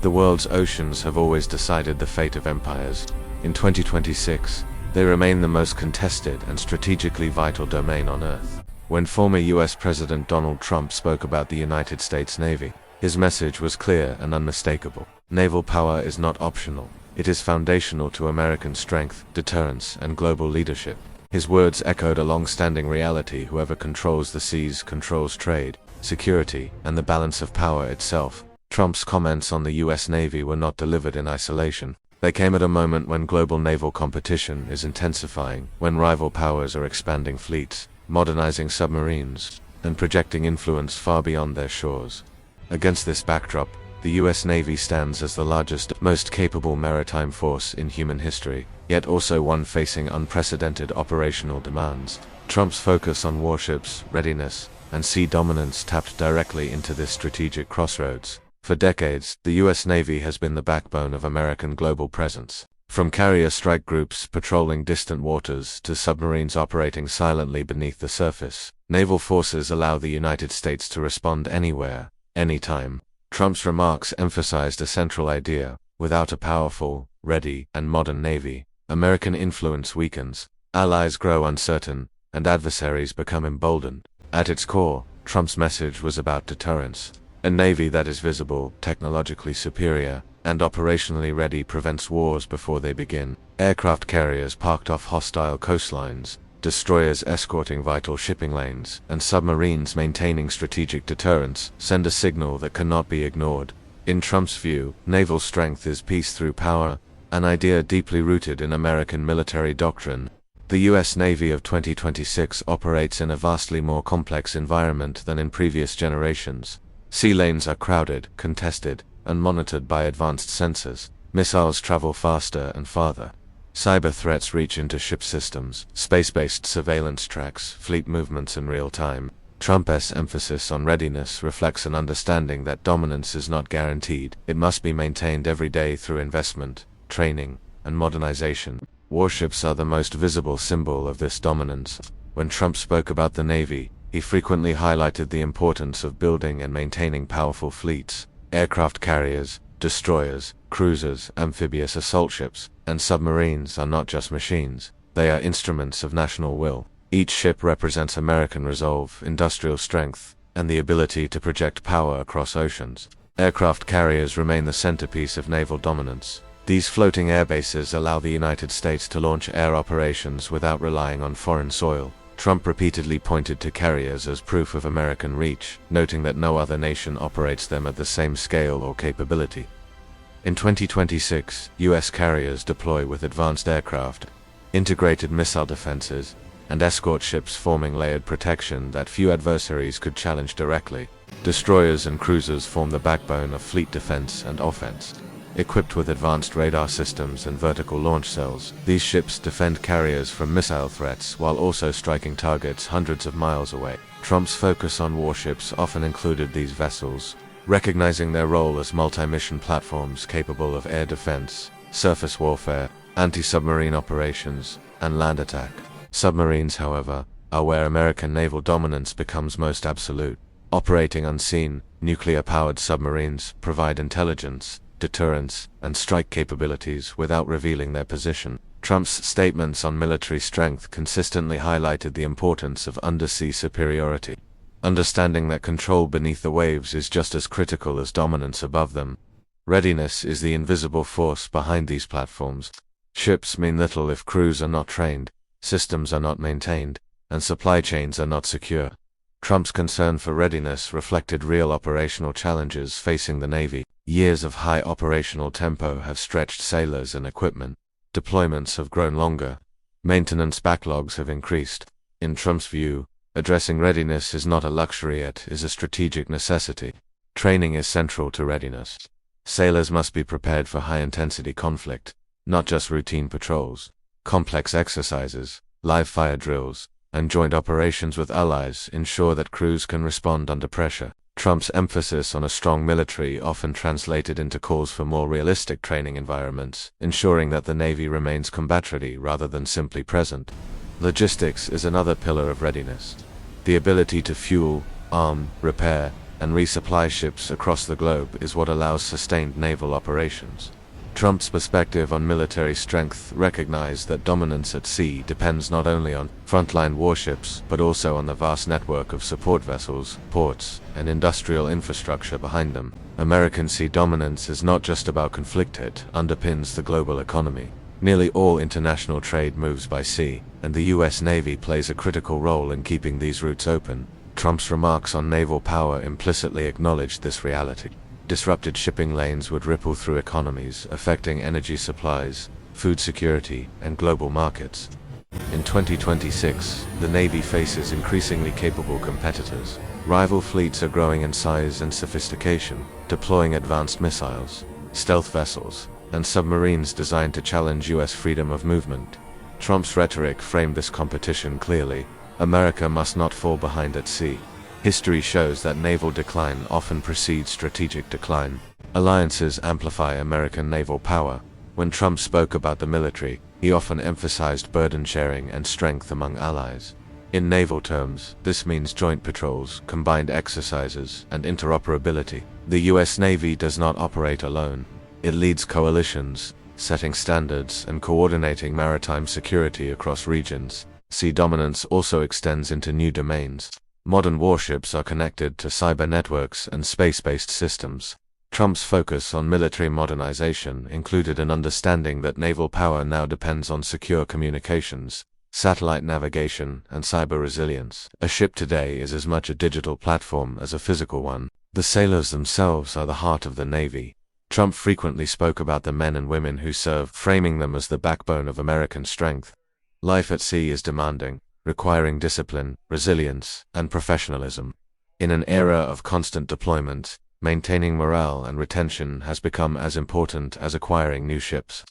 The world's oceans have always decided the fate of empires. In 2026, they remain the most contested and strategically vital domain on Earth. When former U.S. President Donald Trump spoke about the United States Navy, his message was clear and unmistakable. Naval power is not optional. It is foundational to American strength, deterrence, and global leadership. His words echoed a long-standing reality: whoever controls the seas controls trade, security, and the balance of power itself. Trump's comments on the U.S. Navy were not delivered in isolation. They came at a moment when global naval competition is intensifying, when rival powers are expanding fleets, modernizing submarines, and projecting influence far beyond their shores. Against this backdrop, the U.S. Navy stands as the largest, most capable maritime force in human history, yet also one facing unprecedented operational demands. Trump's focus on warships, readiness, and sea dominance tapped directly into this strategic crossroads. For decades, the U.S. Navy has been the backbone of American global presence. From carrier strike groups patrolling distant waters to submarines operating silently beneath the surface, naval forces allow the United States to respond anywhere, anytime. Trump's remarks emphasized a central idea: without a powerful, ready, and modern Navy, American influence weakens, allies grow uncertain, and adversaries become emboldened. At its core, Trump's message was about deterrence. A Navy that is visible, technologically superior, and operationally ready prevents wars before they begin. Aircraft carriers parked off hostile coastlines, destroyers escorting vital shipping lanes, and submarines maintaining strategic deterrence send a signal that cannot be ignored. In Trump's view, naval strength is peace through power, an idea deeply rooted in American military doctrine. The U.S. Navy of 2026 operates in a vastly more complex environment than in previous generations. Sea lanes are crowded, contested, and monitored by advanced sensors. Missiles travel faster and farther. Cyber threats reach into ship systems. Space-based surveillance tracks fleet movements in real time. Trump's emphasis on readiness reflects an understanding that dominance is not guaranteed. It must be maintained every day through investment, training, and modernization. Warships are the most visible symbol of this dominance. When Trump spoke about the Navy, he frequently highlighted the importance of building and maintaining powerful fleets. Aircraft carriers, destroyers, cruisers, amphibious assault ships, and submarines are not just machines. They are instruments of national will. Each ship represents American resolve, industrial strength, and the ability to project power across oceans. Aircraft carriers remain the centerpiece of naval dominance. These floating air bases allow the United States to launch air operations without relying on foreign soil. Trump repeatedly pointed to carriers as proof of American reach, noting that no other nation operates them at the same scale or capability. In 2026, U.S. carriers deploy with advanced aircraft, integrated missile defenses, and escort ships forming layered protection that few adversaries could challenge directly. Destroyers and cruisers form the backbone of fleet defense and offense. Equipped with advanced radar systems and vertical launch cells, these ships defend carriers from missile threats while also striking targets hundreds of miles away. Trump's focus on warships often included these vessels, recognizing their role as multi-mission platforms capable of air defense, surface warfare, anti-submarine operations, and land attack. Submarines, however, are where American naval dominance becomes most absolute. Operating unseen, nuclear-powered submarines provide intelligence, deterrence, and strike capabilities without revealing their position. Trump's statements on military strength consistently highlighted the importance of undersea superiority. Understanding that control beneath the waves is just as critical as dominance above them. Readiness is the invisible force behind these platforms. Ships mean little if crews are not trained, systems are not maintained, and supply chains are not secure. Trump's concern for readiness reflected real operational challenges facing the Navy. Years of high operational tempo have stretched sailors and equipment. Deployments have grown longer. Maintenance backlogs have increased. In Trump's view, addressing readiness is not a luxury, it is a strategic necessity. Training is central to readiness. Sailors must be prepared for high-intensity conflict, not just routine patrols. Complex exercises, live-fire drills, and joint operations with allies ensure that crews can respond under pressure. Trump's emphasis on a strong military often translated into calls for more realistic training environments, ensuring that the Navy remains combat-ready rather than simply present. Logistics is another pillar of readiness. The ability to fuel, arm, repair, and resupply ships across the globe is what allows sustained naval operations. Trump's perspective on military strength recognized that dominance at sea depends not only on frontline warships but also on the vast network of support vessels, ports, and industrial infrastructure behind them. American sea dominance is not just about conflict, it underpins the global economy. Nearly all international trade moves by sea, and the U.S. Navy plays a critical role in keeping these routes open. Trump's remarks on naval power implicitly acknowledged this reality. Disrupted shipping lanes would ripple through economies, affecting energy supplies, food security, and global markets. In 2026, the Navy faces increasingly capable competitors. Rival fleets are growing in size and sophistication, deploying advanced missiles, stealth vessels, and submarines designed to challenge U.S. freedom of movement. Trump's rhetoric framed this competition clearly. America must not fall behind at sea. History shows that naval decline often precedes strategic decline. Alliances amplify American naval power. When Trump spoke about the military, he often emphasized burden sharing and strength among allies. In naval terms, this means joint patrols, combined exercises, and interoperability. The U.S. Navy does not operate alone. It leads coalitions, setting standards and coordinating maritime security across regions. Sea dominance also extends into new domains. Modern warships are connected to cyber networks and space-based systems. Trump's focus on military modernization included an understanding that naval power now depends on secure communications, satellite navigation, and cyber resilience. A ship today is as much a digital platform as a physical one. The sailors themselves are the heart of the Navy. Trump frequently spoke about the men and women who serve, framing them as the backbone of American strength. Life at sea is demanding, requiring discipline, resilience, and professionalism. In an era of constant deployment, maintaining morale and retention has become as important as acquiring new ships.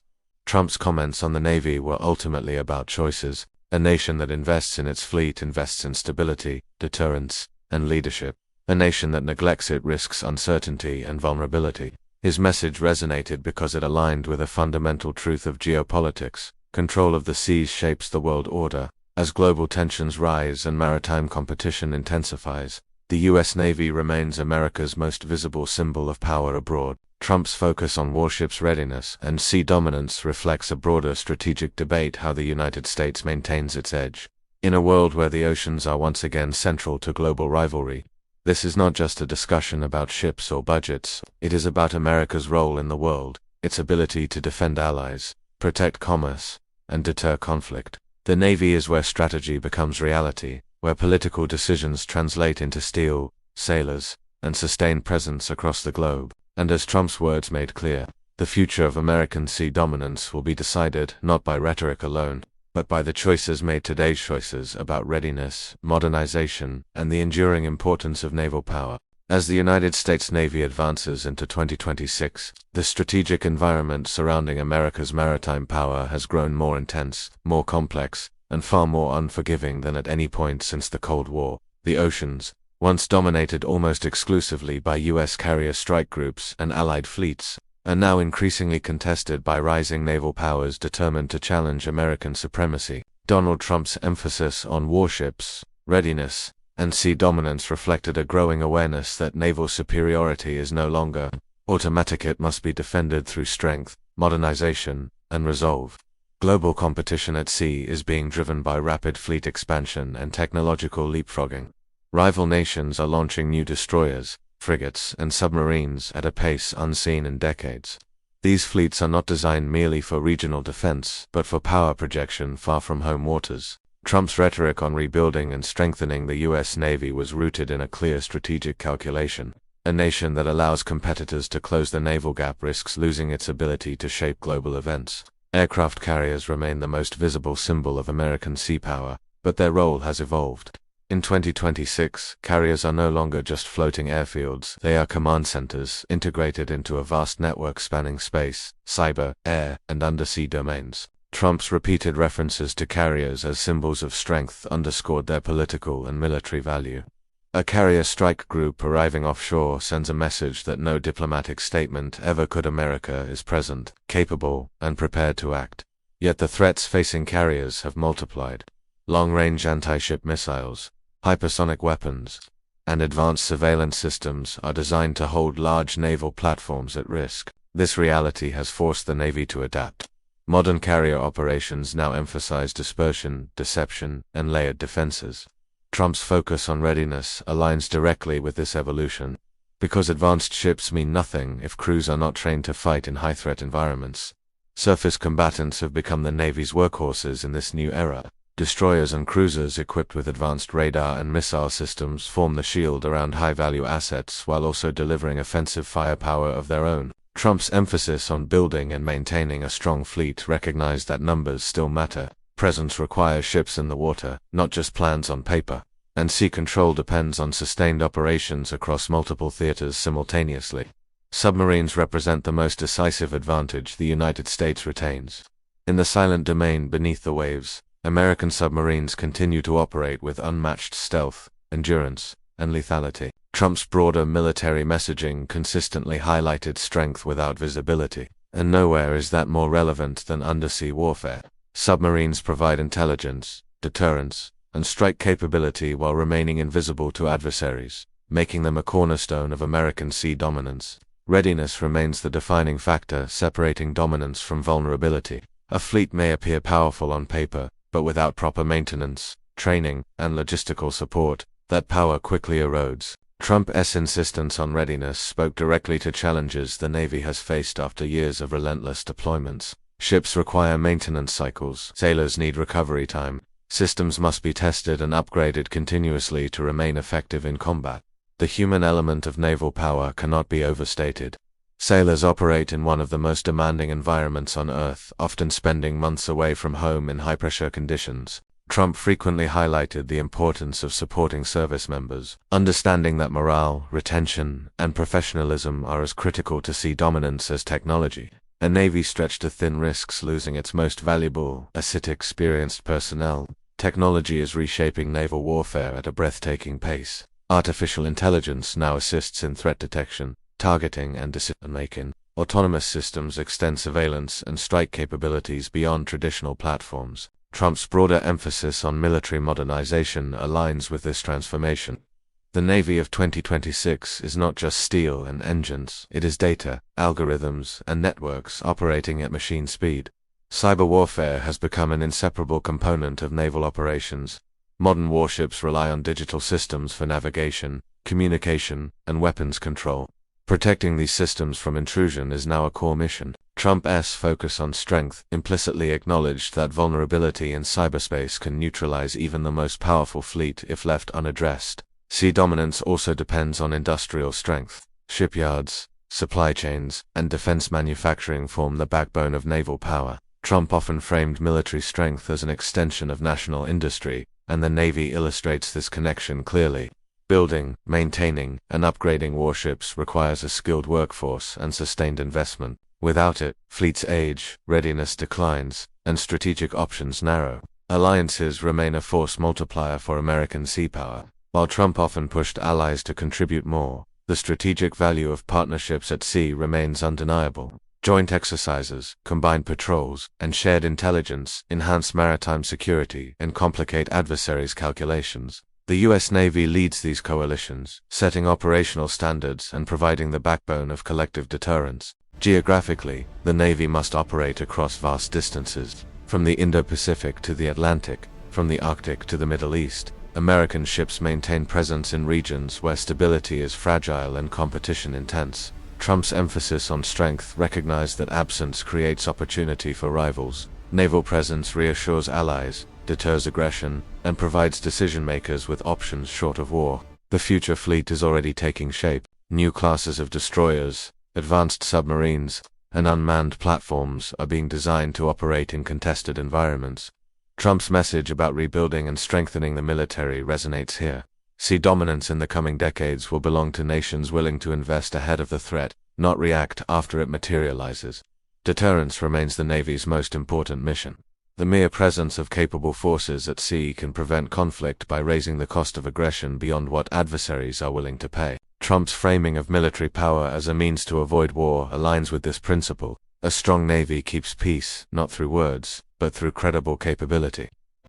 Trump's comments on the Navy were ultimately about choices. A nation that invests in its fleet invests in stability, deterrence, and leadership. A nation that neglects it risks uncertainty and vulnerability. His message resonated because it aligned with a fundamental truth of geopolitics. Control of the seas shapes the world order. As global tensions rise and maritime competition intensifies, the U.S. Navy remains America's most visible symbol of power abroad. Trump's focus on warships readiness and sea dominance reflects a broader strategic debate: how the United States maintains its edge. In a world where the oceans are once again central to global rivalry, this is not just a discussion about ships or budgets, it is about America's role in the world, its ability to defend allies, protect commerce, and deter conflict. The Navy is where strategy becomes reality, where political decisions translate into steel, sailors, and sustained presence across the globe. And as Trump's words made clear, the future of American sea dominance will be decided not by rhetoric alone, but by the choices made today's choices about readiness, modernization, and the enduring importance of naval power. As the United States Navy advances into 2026, the strategic environment surrounding America's maritime power has grown more intense, more complex, and far more unforgiving than at any point since the Cold War. The oceans, once dominated almost exclusively by U.S. carrier strike groups and allied fleets, are now increasingly contested by rising naval powers determined to challenge American supremacy. Donald Trump's emphasis on warships, readiness, and sea dominance reflected a growing awareness that naval superiority is no longer automatic. It must be defended through strength, modernization, and resolve. Global competition at sea is being driven by rapid fleet expansion and technological leapfrogging. Rival nations are launching new destroyers, frigates, and submarines at a pace unseen in decades. These fleets are not designed merely for regional defense, but for power projection far from home waters. Trump's rhetoric on rebuilding and strengthening the U.S. Navy was rooted in a clear strategic calculation. A nation that allows competitors to close the naval gap risks losing its ability to shape global events. Aircraft carriers remain the most visible symbol of American sea power, but their role has evolved. In 2026, carriers are no longer just floating airfields, they are command centers integrated into a vast network spanning space, cyber, air, and undersea domains. Trump's repeated references to carriers as symbols of strength underscored their political and military value. A carrier strike group arriving offshore sends a message that no diplomatic statement ever could. America is present, capable, and prepared to act. Yet the threats facing carriers have multiplied. Long-range anti-ship missiles, hypersonic weapons, and advanced surveillance systems are designed to hold large naval platforms at risk. This reality has forced the Navy to adapt. Modern carrier operations now emphasize dispersion, deception, and layered defenses. Trump's focus on readiness aligns directly with this evolution, because advanced ships mean nothing if crews are not trained to fight in high-threat environments. Surface combatants have become the Navy's workhorses in this new era. Destroyers and cruisers equipped with advanced radar and missile systems form the shield around high-value assets while also delivering offensive firepower of their own. Trump's emphasis on building and maintaining a strong fleet recognized that numbers still matter. Presence requires ships in the water, not just plans on paper. And sea control depends on sustained operations across multiple theaters simultaneously. Submarines represent the most decisive advantage the United States retains. In the silent domain beneath the waves, American submarines continue to operate with unmatched stealth, endurance, and lethality. Trump's broader military messaging consistently highlighted strength without visibility, and nowhere is that more relevant than undersea warfare. Submarines provide intelligence, deterrence, and strike capability while remaining invisible to adversaries, making them a cornerstone of American sea dominance. Readiness remains the defining factor separating dominance from vulnerability. A fleet may appear powerful on paper, but without proper maintenance, training, and logistical support, that power quickly erodes. Trump's insistence on readiness spoke directly to challenges the Navy has faced after years of relentless deployments. Ships require maintenance cycles, sailors need recovery time, systems must be tested and upgraded continuously to remain effective in combat. The human element of naval power cannot be overstated. Sailors operate in one of the most demanding environments on Earth, often spending months away from home in high-pressure conditions. Trump frequently highlighted the importance of supporting service members, understanding that morale, retention, and professionalism are as critical to sea dominance as technology. A Navy stretched to thin risks losing its most valuable, experienced personnel. Technology is reshaping naval warfare at a breathtaking pace. Artificial intelligence now assists in threat detection, targeting, and decision-making. Autonomous systems extend surveillance and strike capabilities beyond traditional platforms. Trump's broader emphasis on military modernization aligns with this transformation. The Navy of 2026 is not just steel and engines, it is data, algorithms, and networks operating at machine speed. Cyber warfare has become an inseparable component of naval operations. Modern warships rely on digital systems for navigation, communication, and weapons control. Protecting these systems from intrusion is now a core mission. Trump's focus on strength implicitly acknowledged that vulnerability in cyberspace can neutralize even the most powerful fleet if left unaddressed. Sea dominance also depends on industrial strength. Shipyards, supply chains, and defense manufacturing form the backbone of naval power. Trump often framed military strength as an extension of national industry, and the Navy illustrates this connection clearly. Building, maintaining, and upgrading warships requires a skilled workforce and sustained investment. Without it, fleets age, readiness declines, and strategic options narrow. Alliances remain a force multiplier for American sea power. While Trump often pushed allies to contribute more, the strategic value of partnerships at sea remains undeniable. Joint exercises, combined patrols, and shared intelligence enhance maritime security and complicate adversaries' calculations. The U.S. Navy leads these coalitions, setting operational standards and providing the backbone of collective deterrence. Geographically, the Navy must operate across vast distances, from the Indo-Pacific to the Atlantic, from the Arctic to the Middle East. American ships maintain presence in regions where stability is fragile and competition intense. Trump's emphasis on strength recognized that absence creates opportunity for rivals. Naval presence reassures allies, deters aggression, and provides decision-makers with options short of war. The future fleet is already taking shape. New classes of destroyers, advanced submarines, and unmanned platforms are being designed to operate in contested environments. Trump's message about rebuilding and strengthening the military resonates here. Sea dominance in the coming decades will belong to nations willing to invest ahead of the threat, not react after it materializes. Deterrence remains the Navy's most important mission. The mere presence of capable forces at sea can prevent conflict by raising the cost of aggression beyond what adversaries are willing to pay. Trump's framing of military power as a means to avoid war aligns with this principle. A strong Navy keeps peace, not through words, but through credible capability.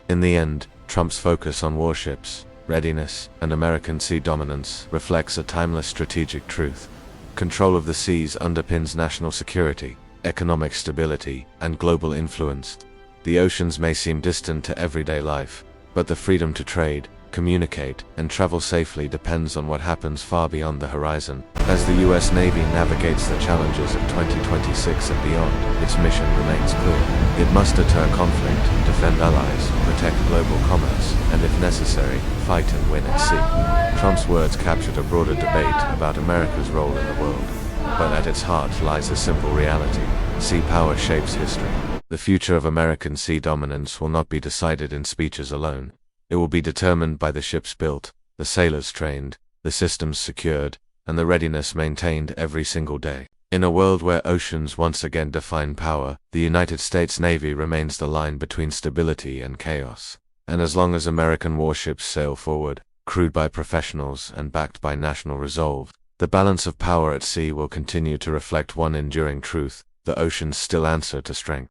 In the end, Trump's focus on warships, readiness, and American sea dominance reflects a timeless strategic truth. Control of the seas underpins national security, economic stability, and global influence. The oceans may seem distant to everyday life, but the freedom to trade, communicate, and travel safely depends on what happens far beyond the horizon. As the U.S. Navy navigates the challenges of 2026 and beyond, its mission remains clear. It must deter conflict, defend allies, protect global commerce, and if necessary, fight and win at sea. Trump's words captured a broader debate about America's role in the world. But at its heart lies a simple reality: sea power shapes history. The future of American sea dominance will not be decided in speeches alone. It will be determined by the ships built, the sailors trained, the systems secured, and the readiness maintained every single day. In a world where oceans once again define power, the United States Navy remains the line between stability and chaos. And as long as American warships sail forward, crewed by professionals and backed by national resolve, the balance of power at sea will continue to reflect one enduring truth: the oceans still answer to strength.